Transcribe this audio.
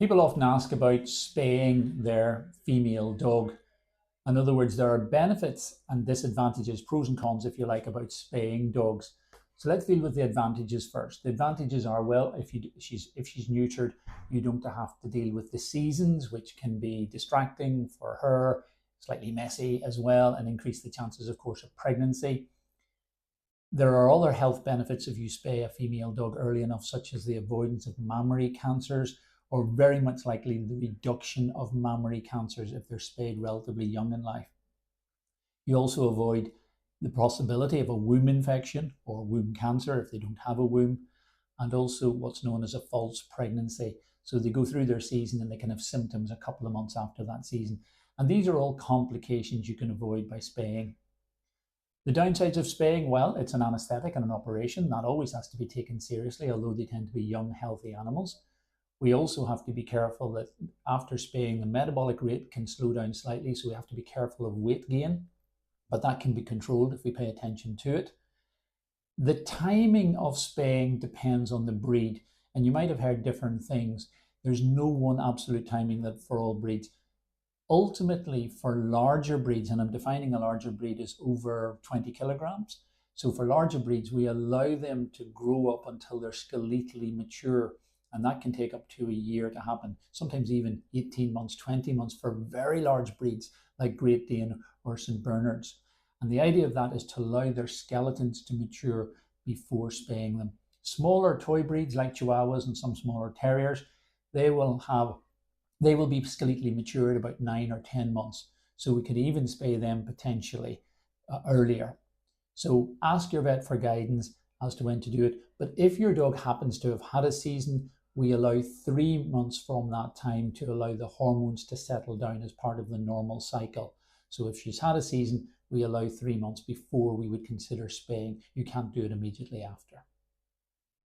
People often ask about spaying their female dog. In other words, there are benefits and disadvantages, pros and cons, if you like, about spaying dogs. So let's deal with the advantages first. The advantages are, well, if she's neutered, you don't have to deal with the seasons, which can be distracting for her, slightly messy as well, and increase the chances, of course, of pregnancy. There are other health benefits if you spay a female dog early enough, such as the avoidance of mammary cancers, or very much likely the reduction of mammary cancers if they're spayed relatively young in life. You also avoid the possibility of a womb infection or womb cancer if they don't have a womb, and also what's known as a false pregnancy. So they go through their season and they can have symptoms a couple of months after that season. And these are all complications you can avoid by spaying. The downsides of spaying, well, it's an anaesthetic and an operation. That always has to be taken seriously, although they tend to be young, healthy animals. We also have to be careful that after spaying, the metabolic rate can slow down slightly, so we have to be careful of weight gain, but that can be controlled if we pay attention to it. The timing of spaying depends on the breed, and you might have heard different things. There's no one absolute timing that for all breeds. Ultimately, for larger breeds, and I'm defining a larger breed as over 20 kilograms. So for larger breeds, we allow them to grow up until they're skeletally mature. And that can take up to a year to happen, sometimes even 18 months, 20 months for very large breeds like Great Dane or St. Bernards. And the idea of that is to allow their skeletons to mature before spaying them. Smaller toy breeds like Chihuahuas and some smaller terriers, they will be skeletally mature at about 9 or 10 months. So we could even spay them potentially earlier. So ask your vet for guidance as to when to do it. But if your dog happens to have had a season, we allow 3 months from that time to allow the hormones to settle down as part of the normal cycle. So if she's had a season, we allow 3 months before we would consider spaying. You can't do it immediately after.